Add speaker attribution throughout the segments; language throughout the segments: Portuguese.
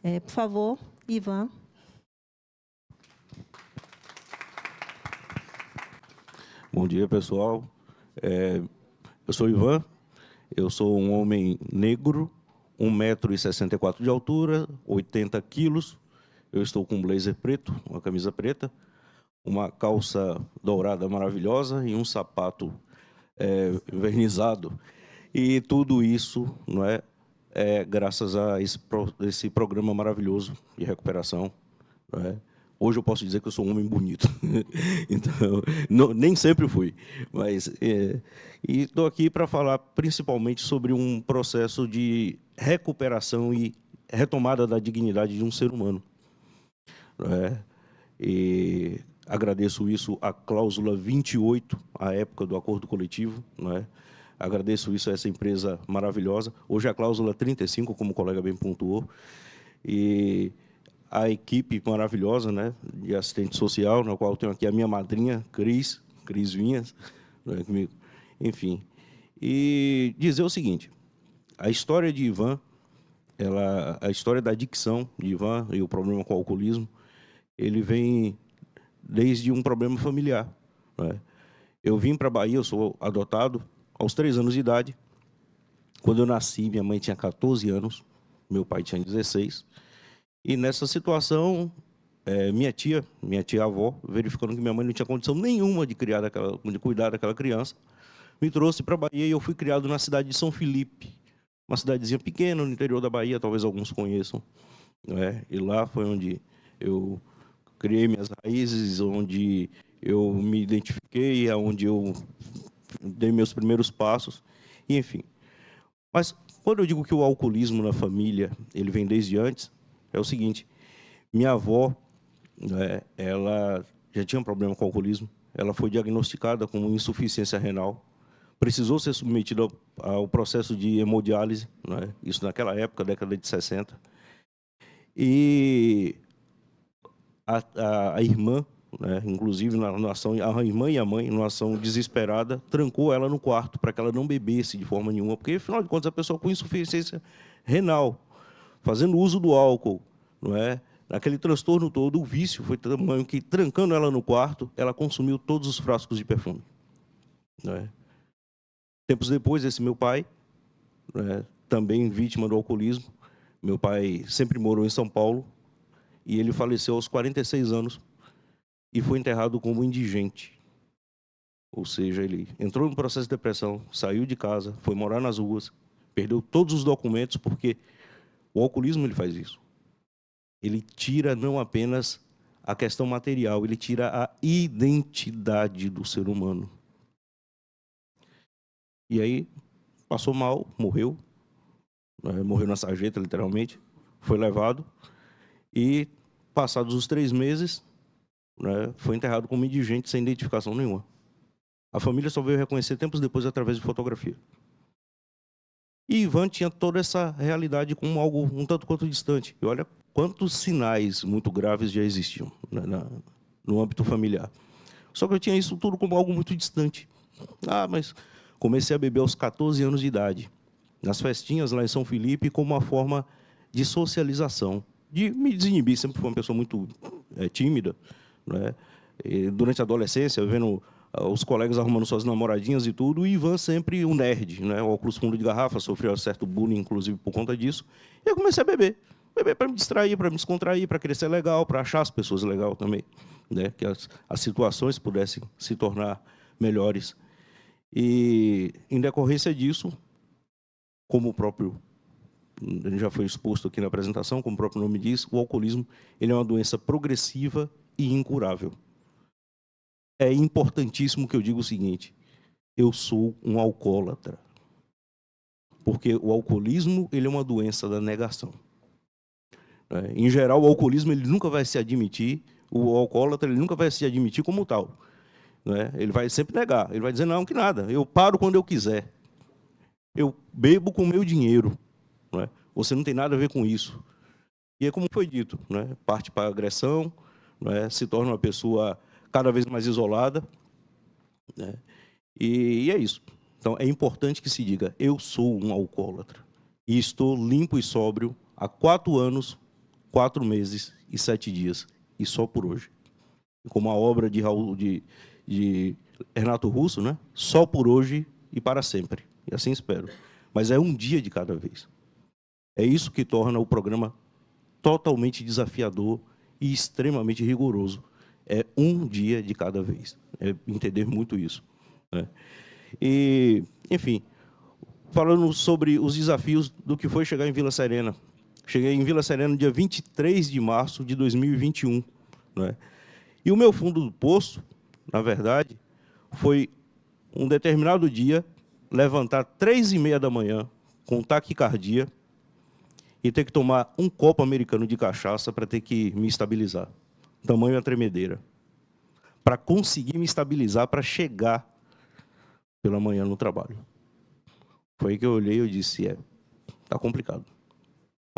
Speaker 1: Por favor, Ivan.
Speaker 2: Bom dia, pessoal. Eu sou Ivan, eu sou um homem negro, 1,64 m de altura, 80 quilos. Eu estou com um blazer preto, uma camisa preta, uma calça dourada maravilhosa e um sapato envernizado. E tudo isso, não é graças a esse programa maravilhoso de recuperação. Não é? Hoje eu posso dizer que eu sou um homem bonito. Então, nem sempre fui. Mas, e estou aqui para falar principalmente sobre um processo de recuperação e retomada da dignidade de um ser humano. Não é? E agradeço isso à cláusula 28, à época do acordo coletivo. Não é? Agradeço isso a essa empresa maravilhosa. Hoje é a cláusula 35, como o colega bem pontuou. E a equipe maravilhosa, né, de assistente social, na qual eu tenho aqui a minha madrinha, Cris Vinhas, né, comigo. Enfim. E dizer o seguinte, a história de Ivan, a história da adicção de Ivan e o problema com o alcoolismo, ele vem desde um problema familiar. Né? Eu vim para a Bahia, eu sou adotado aos 3 anos de idade. Quando eu nasci, minha mãe tinha 14 anos, meu pai tinha 16. E nessa situação, minha tia-avó, verificando que minha mãe não tinha condição nenhuma de cuidar daquela criança, me trouxe para a Bahia e eu fui criado na cidade de São Felipe, uma cidadezinha pequena no interior da Bahia, talvez alguns conheçam. Né? E lá foi onde eu criei minhas raízes, onde eu me identifiquei, onde eu dei meus primeiros passos, e, enfim. Mas quando eu digo que o alcoolismo na família ele vem desde antes, é o seguinte: minha avó, né, ela já tinha um problema com o alcoolismo, ela foi diagnosticada com insuficiência renal, precisou ser submetida ao processo de hemodiálise, né, isso naquela época, década de 60. E a irmã, né, inclusive, na ação, a irmã e a mãe, numa ação desesperada, trancou ela no quarto para que ela não bebesse de forma nenhuma, porque, afinal de contas, a pessoa com insuficiência renal, fazendo uso do álcool, não é? Aquele transtorno todo, o vício foi tamanho que, trancando ela no quarto, ela consumiu todos os frascos de perfume. Não é? Tempos depois, esse meu pai, também vítima do alcoolismo, meu pai sempre morou em São Paulo, e ele faleceu aos 46 anos e foi enterrado como indigente. Ou seja, ele entrou no processo de depressão, saiu de casa, foi morar nas ruas, perdeu todos os documentos, porque o alcoolismo ele faz isso. Ele tira não apenas a questão material, ele tira a identidade do ser humano. E aí, passou mal, morreu, morreu na sarjeta, literalmente, foi levado, e, passados os 3 meses, foi enterrado como indigente, sem identificação nenhuma. A família só veio reconhecer tempos depois, através de fotografia. E Ivan tinha toda essa realidade como algo um tanto quanto distante. E olha quantos sinais muito graves já existiam, né, no âmbito familiar. Só que eu tinha isso tudo como algo muito distante. Mas comecei a beber aos 14 anos de idade, nas festinhas lá em São Felipe, como uma forma de socialização, de me desinibir. Sempre fui uma pessoa muito tímida. Né? E durante a adolescência, vendo os colegas arrumando suas namoradinhas e tudo, e Ivan sempre um nerd, né? O óculos fundo de garrafa, sofreu um certo bullying, inclusive, por conta disso. E eu comecei a beber. Beber para me distrair, para me descontrair, para crescer legal, para achar as pessoas legal também. Né? Que as situações pudessem se tornar melhores. E, em decorrência disso, como o próprio já foi exposto aqui na apresentação, como o próprio nome diz, o alcoolismo ele é uma doença progressiva e incurável. É importantíssimo que eu diga o seguinte: eu sou um alcoólatra. Porque o alcoolismo ele é uma doença da negação. Em geral, o alcoolismo ele nunca vai se admitir, o alcoólatra ele nunca vai se admitir como tal. Ele vai sempre negar, ele vai dizer, não, que nada, eu paro quando eu quiser. Eu bebo com o meu dinheiro. Você não tem nada a ver com isso. E é como foi dito, parte para a agressão, se torna uma pessoa cada vez mais isolada. E é isso. Então, é importante que se diga, eu sou um alcoólatra. E estou limpo e sóbrio há 4 anos, 4 meses e 7 dias, e só por hoje. Como a obra de Renato Russo, né? Só por hoje e para sempre. E assim espero. Mas é um dia de cada vez. É isso que torna o programa totalmente desafiador e extremamente rigoroso. É um dia de cada vez. É entender muito isso, né? E, enfim, falando sobre os desafios do que foi chegar em Vila Serena. Cheguei em Vila Serena no dia 23 de março de 2021. Né? E o meu fundo do poço, na verdade, foi um determinado dia levantar 3h30 da manhã com taquicardia e ter que tomar um copo americano de cachaça para ter que me estabilizar. Tamanho a tremedeira. Para conseguir me estabilizar para chegar pela manhã no trabalho. Foi aí que eu olhei e disse, tá complicado.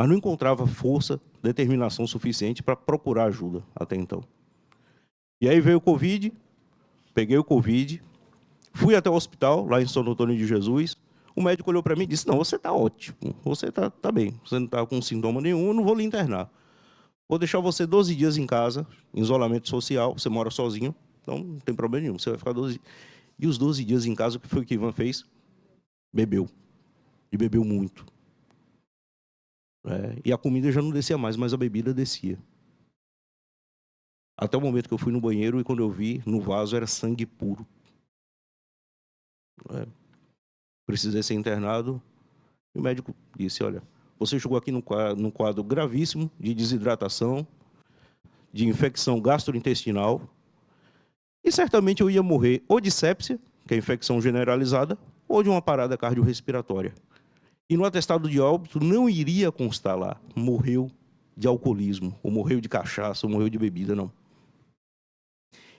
Speaker 2: Mas não encontrava força, determinação suficiente para procurar ajuda até então. E aí veio o Covid, peguei o Covid, fui até o hospital, lá em São Antônio de Jesus. O médico olhou para mim e disse, não, você está ótimo, você está bem, você não está com sintoma nenhum, eu não vou lhe internar. Vou deixar você 12 dias em casa, em isolamento social, você mora sozinho, então não tem problema nenhum, você vai ficar 12 dias. E os 12 dias em casa, o que foi que Ivan fez? Bebeu. E bebeu muito. E a comida já não descia mais, mas a bebida descia. Até o momento que eu fui no banheiro e quando eu vi, no vaso era sangue puro. Precisei ser internado. E o médico disse, olha, você chegou aqui num quadro gravíssimo de desidratação, de infecção gastrointestinal, e certamente eu ia morrer ou de sepsia, que é infecção generalizada, ou de uma parada cardiorrespiratória. E no atestado de óbito não iria constar lá, morreu de alcoolismo, ou morreu de cachaça, ou morreu de bebida, não.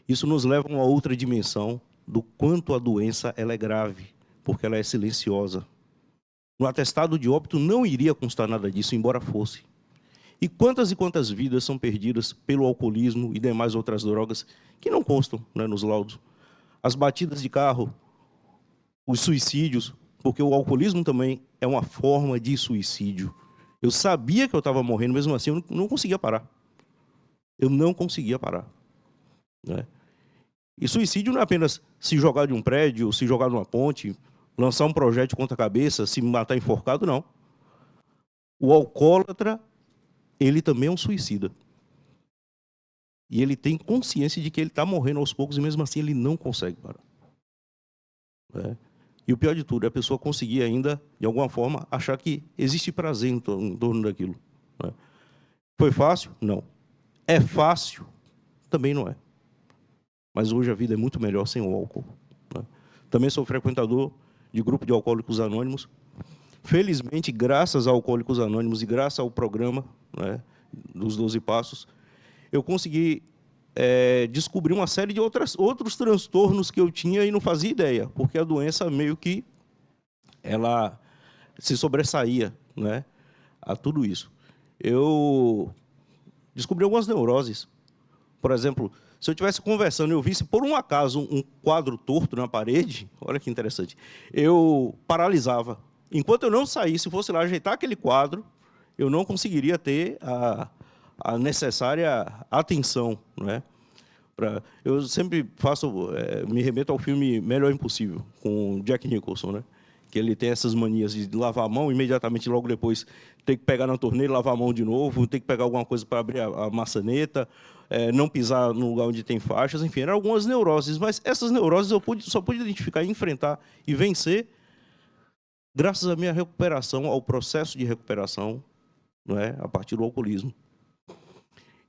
Speaker 2: Isso nos leva a uma outra dimensão do quanto a doença ela é grave, porque ela é silenciosa. No atestado de óbito não iria constar nada disso, embora fosse. E quantas vidas são perdidas pelo alcoolismo e demais outras drogas que não constam, né, nos laudos. As batidas de carro, os suicídios, porque o alcoolismo também é uma forma de suicídio. Eu sabia que eu estava morrendo, mesmo assim eu não conseguia parar. Eu não conseguia parar. Né? E suicídio não é apenas se jogar de um prédio, se jogar de uma ponte, lançar um projétil contra a cabeça, se matar enforcado, não. O alcoólatra, ele também é um suicida. E ele tem consciência de que ele está morrendo aos poucos e mesmo assim ele não consegue parar. E o pior de tudo é a pessoa conseguir ainda, de alguma forma, achar que existe prazer em torno daquilo. Foi fácil? Não. É fácil? Também não é. Mas hoje a vida é muito melhor sem o álcool. Também sou frequentador de grupo de Alcoólicos Anônimos. Felizmente, graças a Alcoólicos Anônimos e graças ao programa, dos 12 Passos, eu consegui descobrir uma série de outros transtornos que eu tinha e não fazia ideia, porque a doença meio que ela se sobressaía, né, a tudo isso. Eu descobri algumas neuroses. Por exemplo, se eu estivesse conversando e eu visse, por um acaso, um quadro torto na parede, olha que interessante, eu paralisava. Enquanto eu não saísse, fosse lá ajeitar aquele quadro, eu não conseguiria ter a necessária atenção. Né? Eu sempre me remeto ao filme Melhor Impossível, com Jack Nicholson, né? Que ele tem essas manias de lavar a mão, imediatamente, logo depois, ter que pegar na torneira, lavar a mão de novo, ter que pegar alguma coisa para abrir a maçaneta, não pisar no lugar onde tem faixas, enfim, eram algumas neuroses. Mas essas neuroses eu só pude identificar, enfrentar e vencer graças à minha recuperação, ao processo de recuperação, não é? A partir do alcoolismo.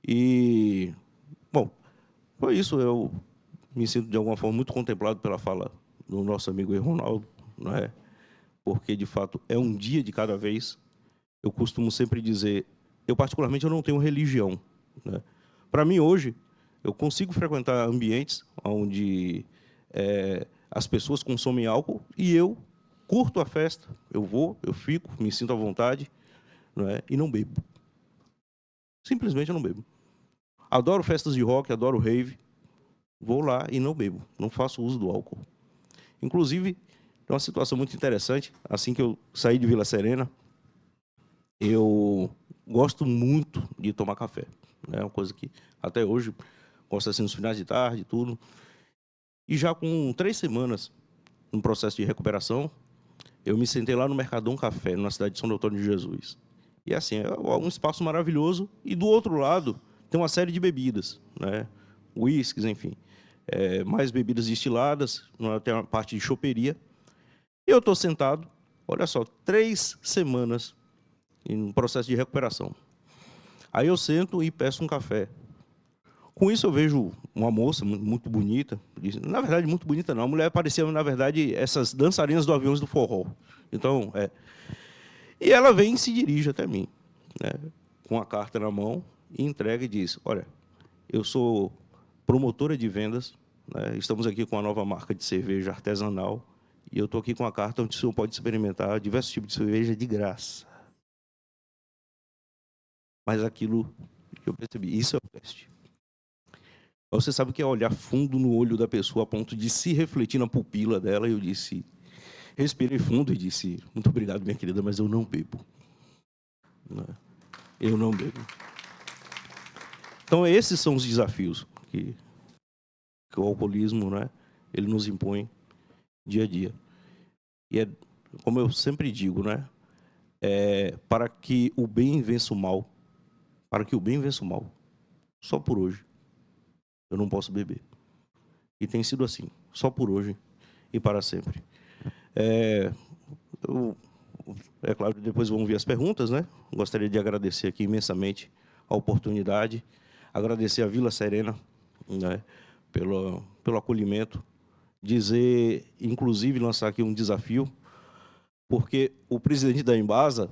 Speaker 2: E, bom, foi isso. Eu me sinto, de alguma forma, muito contemplado pela fala do nosso amigo Ronaldo, não é? Porque, de fato, é um dia de cada vez. Eu costumo sempre dizer, particularmente, eu não tenho religião. Né? Para mim, hoje, eu consigo frequentar ambientes onde as pessoas consomem álcool e eu curto a festa, eu vou, eu fico, me sinto à vontade, não é? E não bebo. Simplesmente eu não bebo. Adoro festas de rock, adoro rave, vou lá e não bebo, não faço uso do álcool. Inclusive, tem uma situação muito interessante, assim que eu saí de Vila Serena, eu gosto muito de tomar café. É uma coisa que, até hoje, gosto assim nos finais de tarde e tudo. E já com 3 semanas no processo de recuperação, eu me sentei lá no Mercadão Café, na cidade de São Antônio de Jesus. E assim, é um espaço maravilhoso. E do outro lado, tem uma série de bebidas, né? Whiskies, enfim. Mais bebidas destiladas, tem uma parte de choperia. E eu estou sentado, olha só, 3 semanas em processo de recuperação. Aí eu sento e peço um café. Com isso eu vejo uma moça muito bonita, na verdade muito bonita não, a mulher parecia, na verdade, essas dançarinas do Aviões do Forró. Então, e ela vem e se dirige até mim, né, com a carta na mão, e entrega e diz: olha, eu sou promotora de vendas, né, estamos aqui com a nova marca de cerveja artesanal, e eu estou aqui com a carta onde o senhor pode experimentar diversos tipos de cerveja de graça. Mas aquilo que eu percebi, isso é o teste. Você sabe o que é olhar fundo no olho da pessoa a ponto de se refletir na pupila dela? E eu disse, respirei fundo e disse: muito obrigado, minha querida, mas eu não bebo. Eu não bebo. Então, esses são os desafios que o alcoolismo, né, ele nos impõe dia a dia. E como eu sempre digo, né, para que o bem vença o mal, só por hoje, eu não posso beber. E tem sido assim, só por hoje e para sempre. É claro, depois vão vir as perguntas, né? Gostaria de agradecer aqui imensamente a oportunidade, agradecer a Vila Serena, né, pelo acolhimento, dizer, inclusive, lançar aqui um desafio, porque o presidente da Embasa,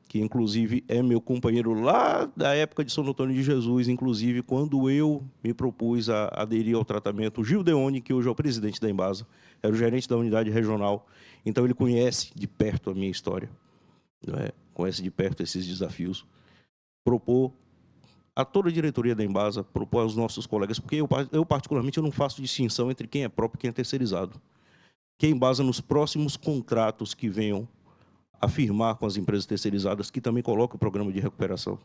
Speaker 2: que inclusive é meu companheiro lá da época de São Antônio de Jesus, inclusive quando eu me propus a aderir ao tratamento, o Gil Deone, que hoje é o presidente da Embasa, era o gerente da unidade regional, então ele conhece de perto a minha história, né? Conhece de perto esses desafios, propor a toda a diretoria da Embasa, propor aos nossos colegas, porque eu particularmente eu não faço distinção entre quem é próprio e quem é terceirizado, que a Embasa, nos próximos contratos que venham a firmar com as empresas terceirizadas, que também coloquem o programa de recuperação.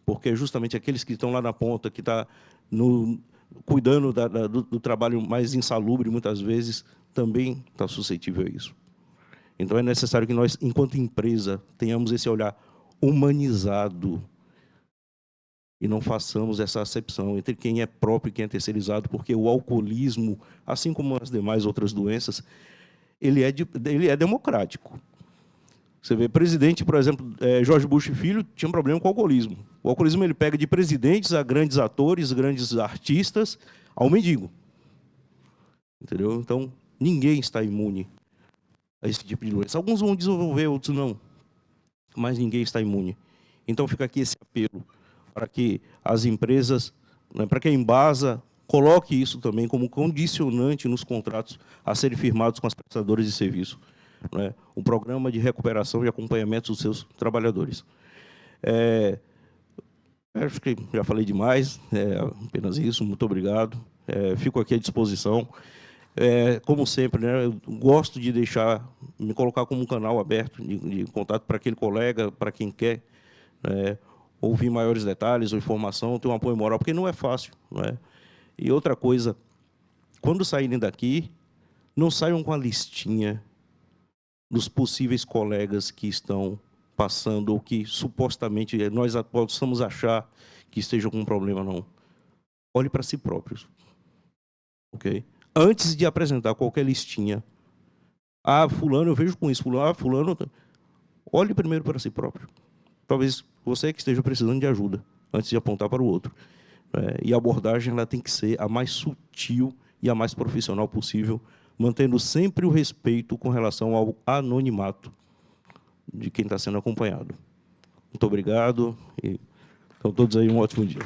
Speaker 2: Porque é justamente aqueles que estão lá na ponta, que estão cuidando do trabalho mais insalubre, muitas vezes, também está suscetível a isso. Então, é necessário que nós, enquanto empresa, tenhamos esse olhar humanizado e não façamos essa acepção entre quem é próprio e quem é terceirizado, porque o alcoolismo, assim como as demais outras doenças, ele é democrático. Você vê, presidente, por exemplo, George Bush Filho, tinha um problema com o alcoolismo. O alcoolismo ele pega de presidentes a grandes atores, grandes artistas, ao mendigo. Entendeu? Então, ninguém está imune a esse tipo de doença. Alguns vão desenvolver, outros não. Mas ninguém está imune. Então, fica aqui esse apelo para que as empresas, né, para que a Embasa coloque isso também como condicionante nos contratos a serem firmados com as prestadoras de serviço, né, um programa de recuperação e acompanhamento dos seus trabalhadores. Acho que já falei demais, apenas isso, muito obrigado. Fico aqui à disposição. Como sempre, né, eu gosto de me colocar como um canal aberto de contato para aquele colega, para quem quer ouvir maiores detalhes ou informação, ter um apoio moral, porque não é fácil. Não é? E outra coisa, quando saírem daqui, não saiam com a listinha dos possíveis colegas que estão passando ou que supostamente nós possamos achar que estejam com um problema, não. Olhe para si próprios. Ok? Antes de apresentar qualquer listinha, fulano, eu vejo com isso, fulano, olhe primeiro para si próprio. Talvez você que esteja precisando de ajuda, antes de apontar para o outro. E a abordagem ela tem que ser a mais sutil e a mais profissional possível, mantendo sempre o respeito com relação ao anonimato de quem está sendo acompanhado. Muito obrigado e então todos aí um ótimo dia.